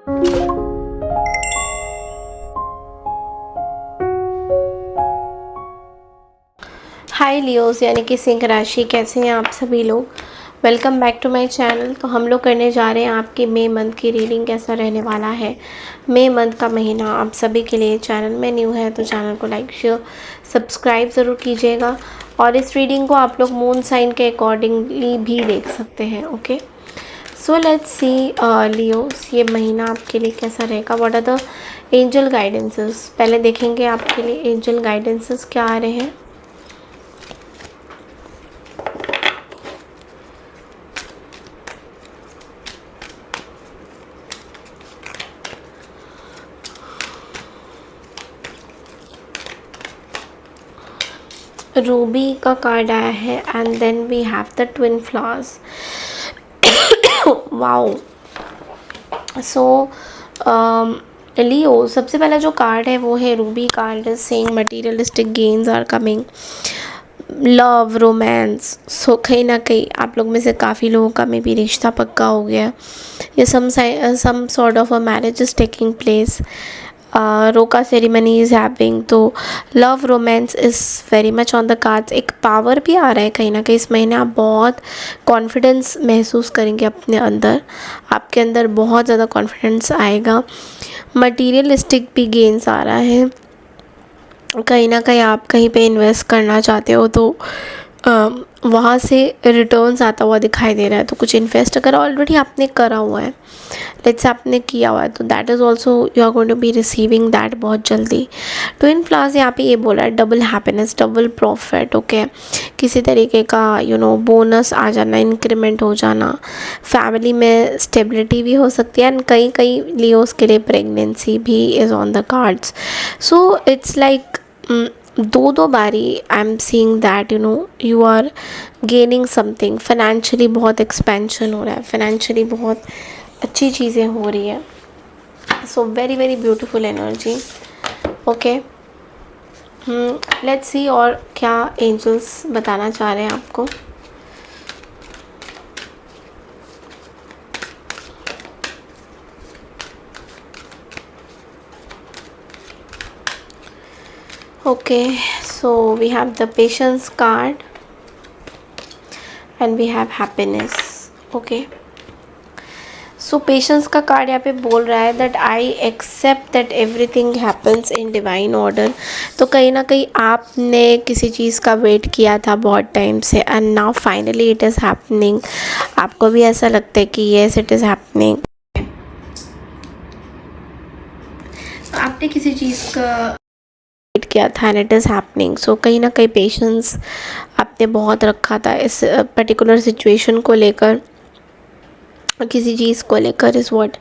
हाय Leos यानी कि सिंह राशि, कैसे हैं आप सभी लोग। Welcome back to my channel. तो हम लोग करने जा रहे हैं आपके मई मंथ की रीडिंग कैसा रहने वाला है। मई मंथ का महीना आप सभी के लिए। चैनल में न्यू है तो चैनल को लाइक शेयर सब्सक्राइब ज़रूर कीजिएगा। और इस रीडिंग को आप लोग मून साइन के अकॉर्डिंगली भी देख सकते हैं। Okay, so let's see Leos, ये महीना आपके लिए कैसा रहेगा। What are the angel guidances. पहले देखेंगे आपके लिए एंजल गाइडेंसेस क्या आ रहे हैं। रूबी का कार्ड आया है and then we have the twin flowers. Wow. So Leo, सबसे पहला जो कार्ड है वो है ruby card, saying materialistic gains are coming, love romance. So कहीं ना कहीं आप लोग में से काफ़ी लोगों का मे बी रिश्ता पक्का हो गया, या some sort of a marriage is taking place, roka ceremony is happening. तो love romance is very much on the cards. एक पावर भी आ रहा है कहीं ना कहीं इस महीने। आप बहुत कॉन्फिडेंस महसूस करेंगे अपने अंदर, आपके अंदर बहुत ज़्यादा कॉन्फिडेंस आएगा। मटीरियलिस्टिक भी गेन्स आ रहा है। कहीं ना कहीं आप कहीं पे इन्वेस्ट करना चाहते हो तो वहाँ से रिटर्न्स आता हुआ दिखाई दे रहा है। तो कुछ इन्वेस्ट अगर ऑलरेडी आपने करा हुआ है, लेट्स आपने किया हुआ है, तो that is also you are going to be receiving that बहुत जल्दी। ट्विन फ्लावर्स यहाँ पे ये बोला है double happiness, double profit. Okay, किसी तरीके का बोनस आ जाना, इंक्रीमेंट हो जाना, फैमिली में स्टेबिलिटी भी हो सकती है। एंड कई कई लियोस के लिए प्रेगनेंसी भी is on the cards. So it's like दो बारी I am seeing that you are gaining something. Financially बहुत एक्सपेंशन हो रहा है, फाइनेंशियली बहुत अच्छी चीज़ें हो रही है। So very very beautiful energy. Okay, let's see और क्या एंजल्स बताना चाह रहे हैं आपको। Okay, so we have the patience card and we have happiness. Okay, so patience का कार्ड यहाँ पे बोल रहा है that I accept that everything happens in divine order. तो कहीं ना कहीं आपने किसी चीज़ का वेट किया था बहुत टाइम से and now finally it is happening. आपको भी ऐसा लगता है कि yes it is happening. आपने किसी चीज़ का किया था एंड इट इज़ हैपनिंग। सो कहीं ना कहीं पेशेंस आपने बहुत रखा था इस पर्टिकुलर सिचुएशन को लेकर, किसी चीज़ को लेकर is what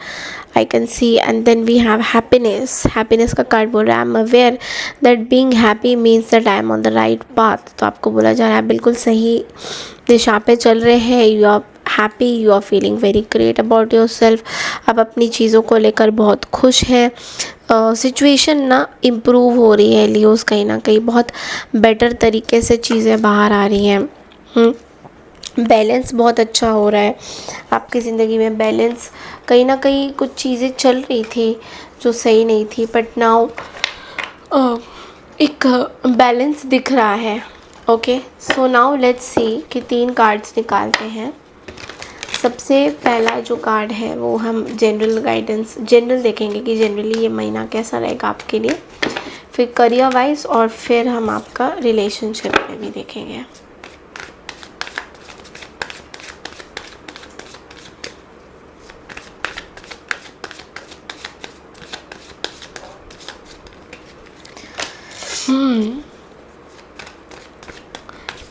I can see. And then we have happiness. Happiness का कार्ड बोल रहा है I am aware that being happy means that I am on the right path. तो आपको बोला जा रहा है बिल्कुल सही दिशा पे चल रहे हैं। You are happy, you are feeling very great about yourself. आप अपनी चीज़ों को लेकर बहुत खुश हैं। सिचुएशन ना इम्प्रूव हो रही है लियोस, कहीं ना कहीं बहुत बेटर तरीके से चीज़ें बाहर आ रही हैं। बैलेंस बहुत अच्छा हो रहा है आपकी ज़िंदगी में। बैलेंस, कहीं ना कहीं कुछ चीज़ें चल रही थी जो सही नहीं थी, बट नाउ एक बैलेंस दिख रहा है। Okay, so now let's see कि 3 कार्ड्स निकालते हैं। सबसे पहला जो कार्ड है वो हम जनरल देखेंगे कि जनरली ये महीना कैसा रहेगा आपके लिए, फिर करियर वाइज, और फिर हम आपका रिलेशनशिप में भी देखेंगे।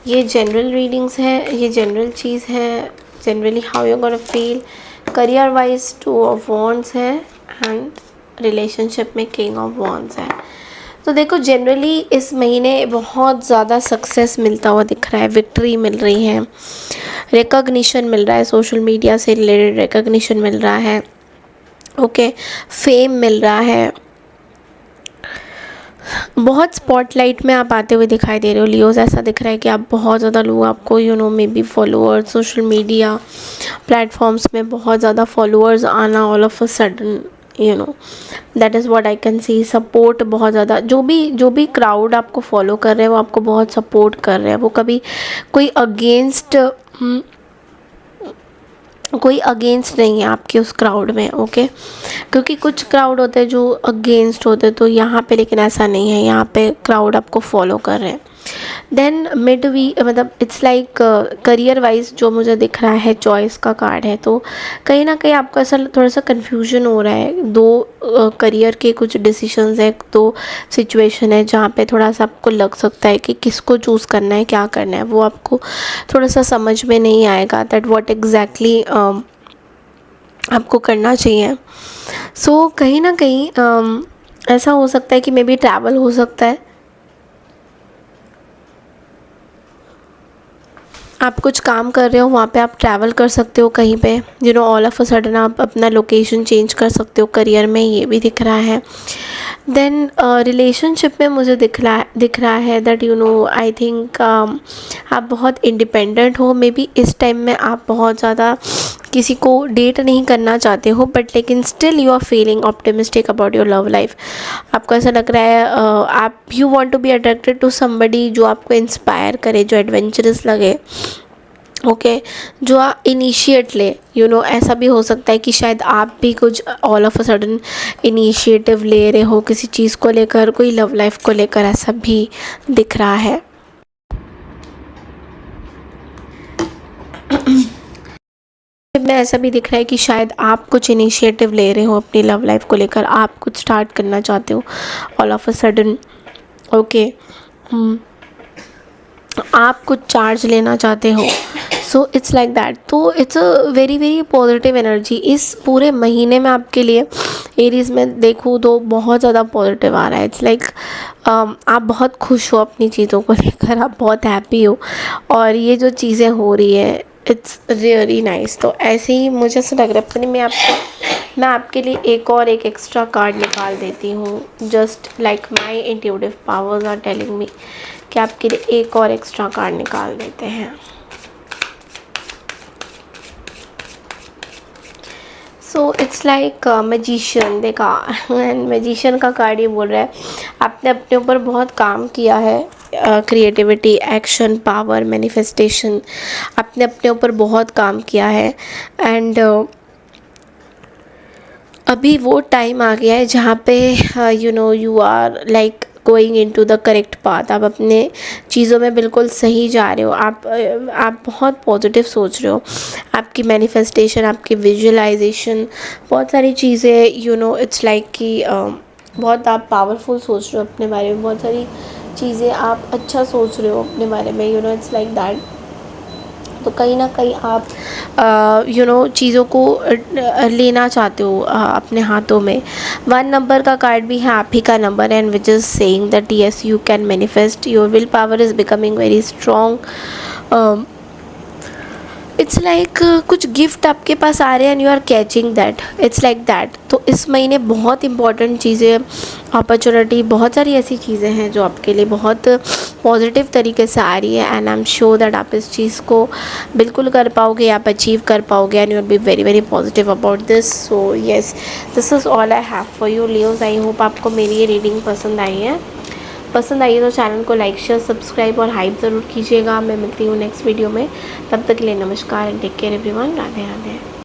ये जनरल रीडिंग्स है, ये जनरल चीज़ है, generally how you gonna feel. Career wise 2 of wands है एंड रिलेशनशिप में किंग ऑफ वॉन्ड्स है। तो देखो जनरली इस महीने बहुत ज़्यादा सक्सेस मिलता हुआ दिख रहा है, विक्ट्री मिल रही है, रिकॉग्निशन मिल रहा है, सोशल मीडिया से रिलेटेड रिकॉग्निशन मिल रहा है। ओके, फेम मिल रहा है, बहुत स्पॉटलाइट में आप आते हुए दिखाई दे रहे हो लियोस। ऐसा दिख रहा है कि आप बहुत ज़्यादा लोग आपको may be followers, social media platforms में बहुत ज़्यादा फॉलोअर्स आना all of a sudden you know, that is what I can C. Support बहुत ज़्यादा, जो भी क्राउड आपको फॉलो कर रहे हैं वो आपको बहुत सपोर्ट कर रहे हैं। वो कभी कोई अगेंस्ट नहीं है आपके उस क्राउड में, ओके। क्योंकि कुछ क्राउड होते हैं जो अगेंस्ट होते हैं, तो यहाँ पे लेकिन ऐसा नहीं है, यहाँ पे क्राउड आपको फॉलो कर रहे हैं। देन मिड वी मतलब इट्स लाइक करियर वाइज जो मुझे दिख रहा है, चॉइस का कार्ड है, तो कहीं ना कहीं आपको ऐसा थोड़ा सा कन्फ्यूजन हो रहा है। दो करियर के कुछ डिसीजंस है, दो सिचुएशन है जहाँ पे थोड़ा सा आपको लग सकता है कि किसको चूज़ करना है, क्या करना है, वो आपको थोड़ा सा समझ में नहीं आएगा दैट व्हाट एग्जैक्टली आपको करना चाहिए। सो कहीं ना कहीं ऐसा हो सकता है कि मे बी ट्रैवल हो सकता है, आप कुछ काम कर रहे हो वहाँ पे आप ट्रैवल कर सकते हो कहीं पे, you no, all of a sudden आप अपना लोकेशन चेंज कर सकते हो करियर में, ये भी दिख रहा है। देन रिलेशनशिप में मुझे दिख रहा है that you know I think आप बहुत इंडिपेंडेंट हो। मे बी इस टाइम में आप बहुत ज़्यादा किसी को डेट नहीं करना चाहते हो, बट लेकिन still you are feeling optimistic about your love life. आपको ऐसा लग रहा है आप you want to be attracted to somebody जो आपको इंस्पायर करे, जो एडवेंचरस लगे, ओके, जो इनिशिएट ले, यू नो। ऐसा भी हो सकता है कि शायद आप भी कुछ all of a sudden initiative ले रहे हो किसी चीज़ को लेकर, कोई लव लाइफ को लेकर, ऐसा भी दिख रहा है। में ऐसा भी दिख रहा है कि शायद आप कुछ इनिशिएटिव ले रहे हो अपनी लव लाइफ को लेकर, आप कुछ स्टार्ट करना चाहते हो all of a sudden, okay. आप कुछ चार्ज लेना चाहते हो, सो इट्स लाइक दैट। तो it's a very very positive energy इस पूरे महीने में आपके लिए। एरीज में देखूँ तो बहुत ज़्यादा पॉजिटिव आ रहा है। इट्स लाइक आप बहुत खुश हो अपनी चीज़ों को लेकर, आप बहुत हैप्पी हो, और ये जो चीज़ें हो रही है इट्स रियली नाइस। तो ऐसे ही मुझे ऐसा लग रहा है अपने मैं आपके लिए एक एक्स्ट्रा कार्ड निकाल देती हूँ, just like my intuitive powers are telling me कि आपके लिए एक और एक्स्ट्रा कार्ड निकाल देते हैं। सो इट्स लाइक मैजिशियन, देखा, एंड मैजिशियन का कार्ड ये बोल रहा है आपने अपने ऊपर बहुत काम किया है, क्रिएटिविटी, एक्शन, पावर, मैनिफेस्टेशन, आपने अपने ऊपर बहुत काम किया है। एंड अभी वो टाइम आ गया है जहाँ पे you know you are like going into the correct path. आप अपने चीज़ों में बिल्कुल सही जा रहे हो, आप बहुत पॉजिटिव सोच रहे हो। आपकी मैनिफेस्टेशन, आपकी विजुअलाइजेशन, बहुत सारी चीज़ें, यू नो, इट्स लाइक कि बहुत आप पावरफुल सोच रहे हो अपने बारे में, बहुत सारी चीज़ें आप अच्छा सोच रहे हो अपने बारे में, you know, it's like that. तो कहीं ना कहीं आप यू नो चीज़ों को लेना चाहते हो अपने हाथों में। 1 नंबर का कार्ड भी है आप ही का number, and which is saying that yes you can manifest, your will power is becoming very strong. It's like कुछ गिफ्ट आपके पास आ रहे हैं and you are catching that, it's like that. तो इस महीने बहुत इंपॉर्टेंट चीज़ें, अपॉर्चुनिटी, बहुत सारी ऐसी चीज़ें हैं जो आपके लिए बहुत पॉजिटिव तरीके से आ रही है, and I am sure that आप इस चीज़ को बिल्कुल कर पाओगे, आप अचीव कर पाओगे, and you will be very very positive about this. So yes, this is all I have for you Leos. I hope आपको मेरी ये रीडिंग पसंद आई है। पसंद आई है तो चैनल को लाइक, शेयर, सब्सक्राइब और हाइप ज़रूर कीजिएगा। मैं मिलती हूँ नेक्स्ट वीडियो में, तब तक के लिए नमस्कार and take care everyone. Radhe Radhe.